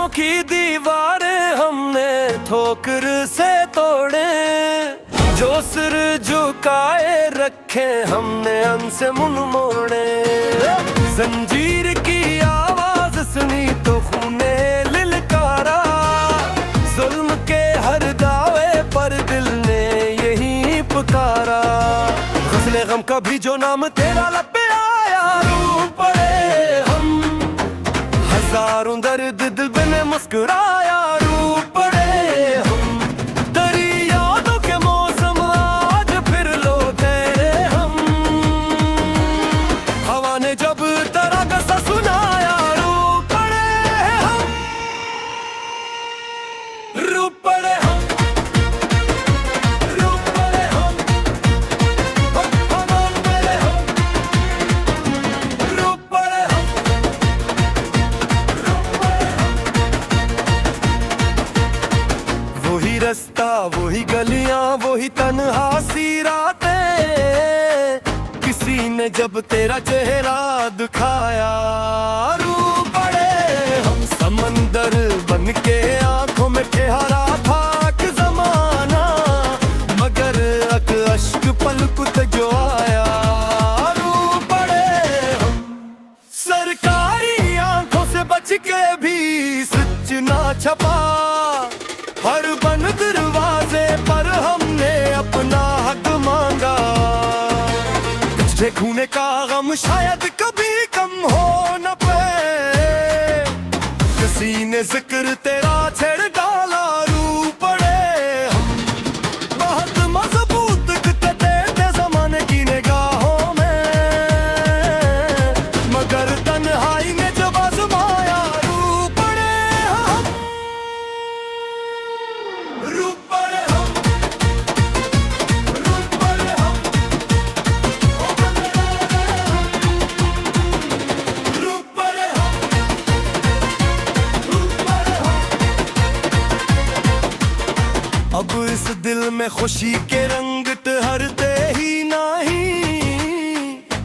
जख्मों की दीवारें हमने ठोकर से तोड़े, जो सिर झुकाए रखे हमने उनसे मुंह मोड़े। जंजीर की आवाज सुनी तो खूने लिलकारा, जुल्म के हर दावे पर दिल ने यही पुकारा। गज़ले गम का भी जो नाम तेरा लब पे आया, रूह पड़े हम हजारों दर्द दिल में मुस्कुराया। रूह पड़े हम तेरी यादों के मौसम, आज फिर लो तेरे हम। हवा ने जब तेरा किस्सा सुनाया, रूह पड़े हम, रूह पड़े हम, रूह पड़े हम, हम पड़े हम, रूह पड़े हम। वही रास्ता वही गलियां वही तन्हा सी रातें, किसी ने जब तेरा चेहरा दिखाया। रूह पड़े हम समंदर बन के आंखों में ठहरा था कि जमाना, मगर अश्क पलकुत जो आया। रूह पड़े हम सरकारी आंखों से बच के भी सच ना छपा, हर बंद दरवाजे पर हमने अपना हक मांगा। तुझे खूने का गम शायद कभी कम हो न पाए, किसी ने जिक्र तेरा छेड़ डाला। रूह पड़े हम बहुत मजबूत थे जमाने की निगाहों में, मगर तन्हाई ने जब आजमाया। रूह पड़े हम, रूह पड़े हम, रूह पड़े हम, रूह पड़े हम, रूह पड़े हम। अब इस दिल में खुशी के रंग ठहरते ही नहीं,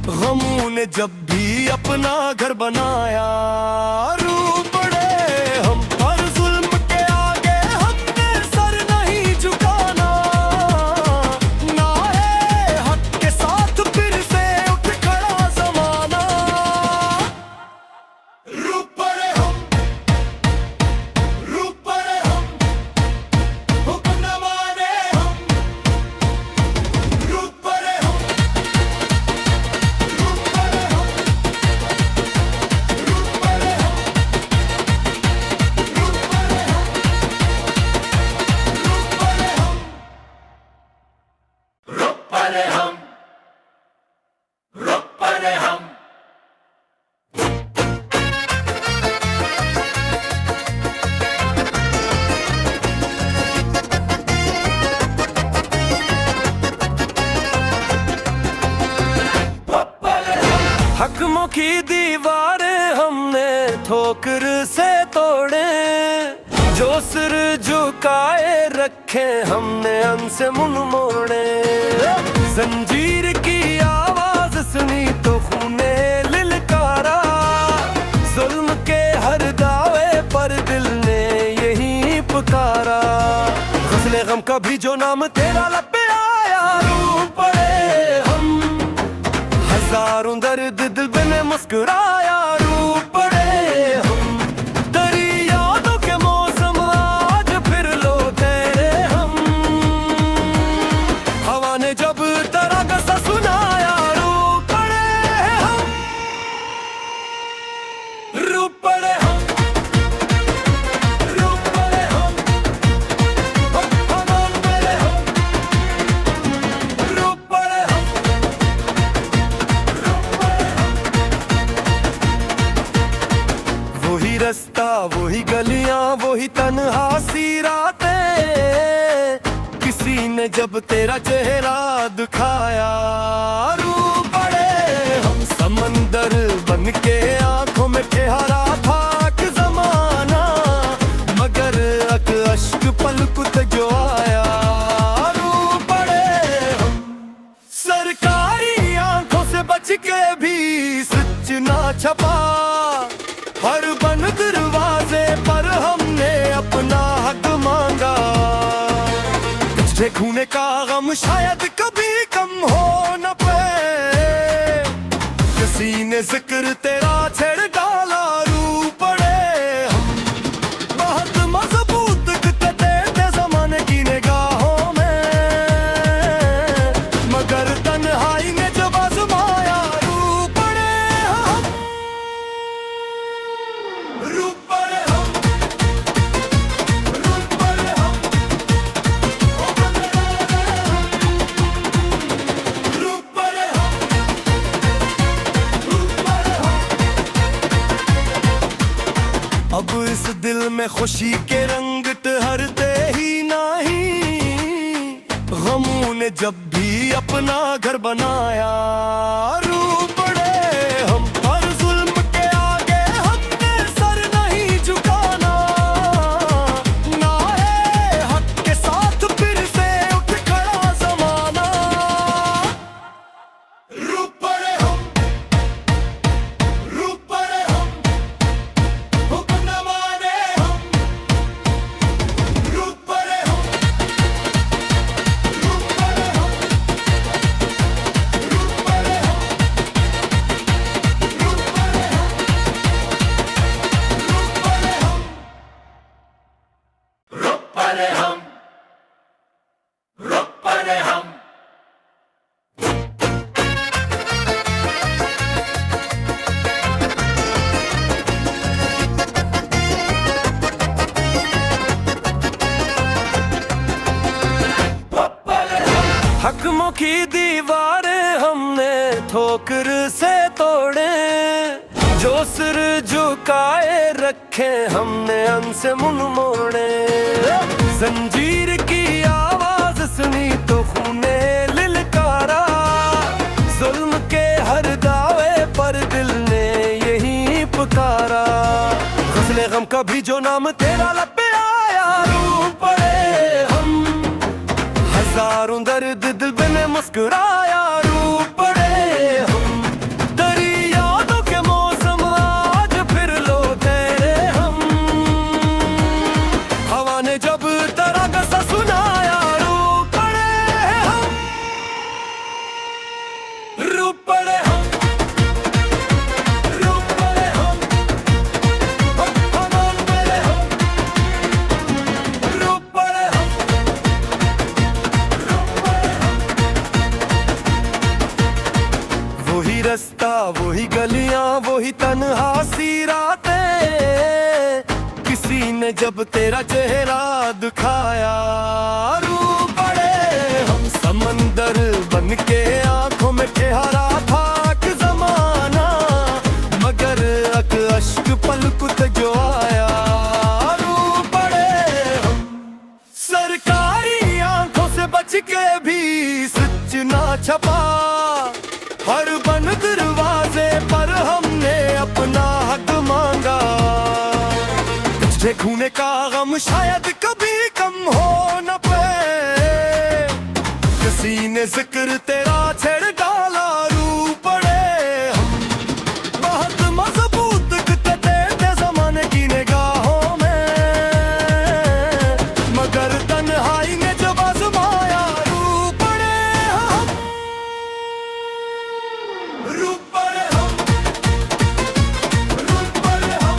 गमों ने जब भी अपना घर बनाया। रूह पड़े हम हर जुल्म के आगे हमने सर नहीं झुकाना, ना है हक के साथ फिर से उठ खड़ा जमाना। रूह पड़े हम, रूह पड़े हम, हुक्म न माने हम। रूह पड़े हम, रूह पड़े हम, रूह पड़े हम, रूह पड़े हम, रूह पड़े हम, रूह पड़े हम। हकमों की दीवारें हमने ठोकर से तोड़े, जो सिर झुकाए रखे हमने उनसे मुंह मोड़े। जंजीर की आवाज सुनी तो खूने लिलकारा, जुल्म के हर दावे पर दिल ने यही पुकारा। गज़ले गम का भी जो नाम तेरा लब पे आया, रूह पड़े हम हजारों दर्द दिल में मुस्कुराया। रूह पड़े हम तेरी यादों के मौसम, आज फिर लो तेरे हम। हवा ने जब तेरा किस्सा सुनाया, रूह पड़े हम, रूह पड़े हम, रूह पड़े हम, हम पड़े हम, रूह पड़े हम। वही रास्ता वही गलियां वही तन्हा सी रातें, किसी ने जब तेरा चेहरा दिखाया। रूह पड़े हम समंदर बन के आंखों में ठहरा था कि जमाना, मगर अश्क पलकुत जो आया। रूह पड़े हम सरकारी आंखों से बच के भी सच ना छपा, हर बंद दरवाजे पर हम खोने का गम शायद कभी कम हो न पाए। किसी ने जिक्र तेरा छेड़ डाला, रू पड़े हम। बहुत मजबूत कटे थे जमाने की निगाहों में, मगर तन्हाई ने जब आजमाया, रू पड़े हम। रू पड़े हम, रू पड़े हम, रू पड़े हम, रू पड़े हम। अब इस दिल में खुशी के रंग ठहरते ही नहीं, गमों ने जब भी अपना घर बनाया, रू पड़े हम। हर जुल्म के आगे हमने सर नहीं झुकाना, ना है हक के साथ फिर से उठ खड़ा जमाना। रू पड़े हम, रू पड़े हम, हुक्म न माने हम। रू पड़े हम, रू पड़े हम, रू पड़े हम, रू पड़े हम, रू पड़े हम, रू पड़े हम। हकमों की दीवारें हमने ठोकर से तोड़े, जो सिर झुकाए रखे हमने उनसे मुंह मोड़े। जंजीर की आवाज सुनी तो खूने लिलकारा, जुल्म के हर दावे पर दिल ने यही पुकारा। गज़ले गम का भी जो नाम तेरा लब पे आया, रू पड़े हम। हजारों दर्द दिल में मुस्कुराया, रू पड़े हम। तेरी यादों के मौसम आज फिर लो तेरे हम। हवा ने जब तेरा गज़ल सुनाया, रू पड़े हम, रू पड़े हम, रू पड़े हम, हम पड़े हम, रू पड़े हम, रू पड़े हम। वही रास्ता, वही गलियां, वही तन्हा सी रातें, किसी ने जब तेरा चेहरा दिखाया, रू पड़े हम। समंदर बन के आंखों में ठहरा था कि जमाना, मगर अश्क पलक जो आया, रू पड़े हम। सरकारी आंखों से बच के भी सच ना छपा, हर बंद दरवाजे पर हमने अपना हक मांगा। तुझे खोने का गम शायद कभी कम हो न पाए। किसी ने जिक्र तेरा छेड़ डाला, रू पड़े हम। बहुत मजबूत कटे थे जमाने की निगाहों में, मगर तन्हाई ने जब आजमाया, रू पड़े हम। रू पड़े हम, रू पड़े हम,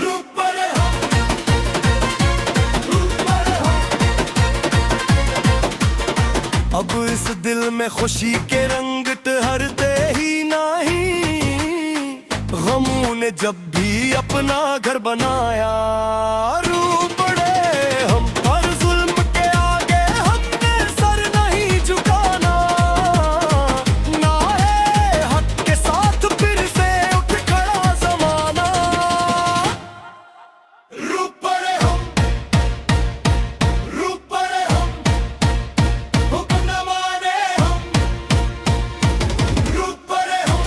रू पड़े हम, रू पड़े हम। अब इस दिल में खुशी के रंग ठहरते ही नहीं, गमों ने जब भी अपना घर बनाया, रू पड़े हम। हर जुल्म के आगे हमने सर नहीं झुकाना, ना है हक के साथ फिर से उठ खड़ा जमाना। रू पड़े हम, रू पड़े हम, हुक्म न माने हम। रू पड़े हम,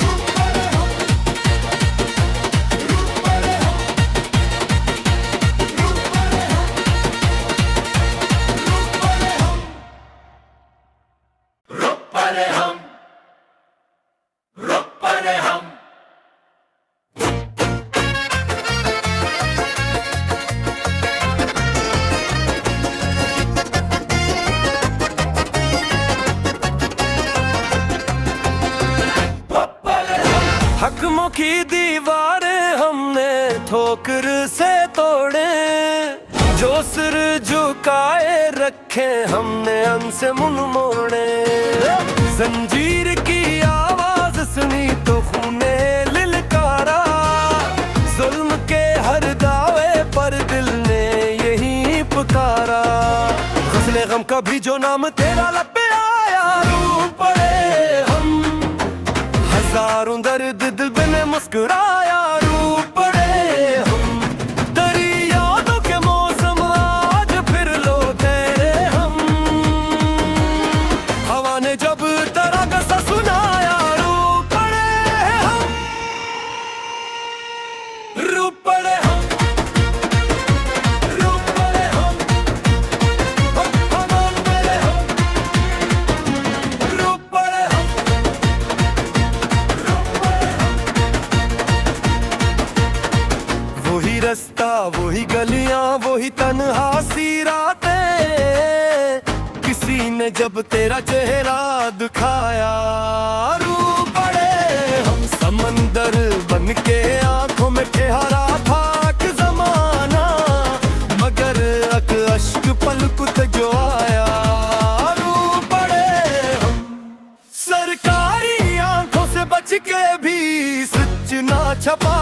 रू पड़े हम, रू पड़े हम, की दीवारें हमने ठोकर से तोड़े, जो सिर झुकाए रखे हमने उनसे मुंह मोड़े। जंजीर की आवाज सुनी तो खूने लिलकारा, जुल्म के हर दावे पर दिल ने यही पुकारा। गज़ले गम का भी जो नाम तेरा लब पे आया, रो पड़े हम। हजारों दर्द दिल में मुस्कुराया, रो पड़े हम। दरियाओं के मौसम आज फिर लो तेरे हम। हवा ने जब तरह का सा सुनाया, रो पड़े हम, रो पड़े हम। वही रास्ता, वही गलियां, वही तन्हा सी रातें, किसी ने जब तेरा चेहरा दिखाया, रो पड़े हम। समंदर बन के आंखों में ठहरा था कि जमाना, मगर अश्क पलकुत जो आया, रो पड़े हम। सरकारी आंखों से बच के भी सच ना छपा,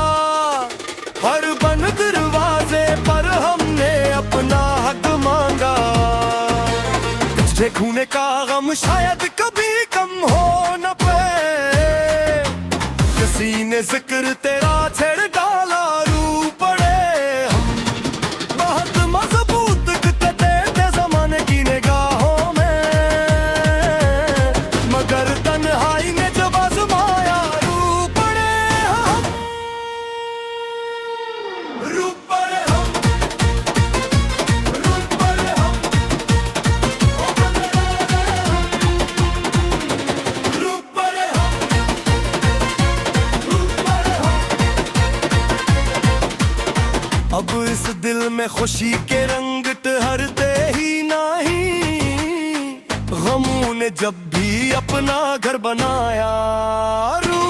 हर बंद दरवाजे पर हमने अपना हक मांगा। तुझे खूने का गम शायद कभी कम हो न पाए, किसी ने जिक्र तेरा छेड़ डाला, रो पड़े हम। बहुत मजबूत कहते थे जमाने की निगाहों में, मगर तन्हाई ने जब आजमाया, रो पड़े हम, रो पड़े हम, रो पड़े हम, रो पड़े हम, रो पड़े हम। अब इस दिल में खुशी के रंग ठहरते ही नहीं, गमों ने जब भी अपना घर बनाया, रो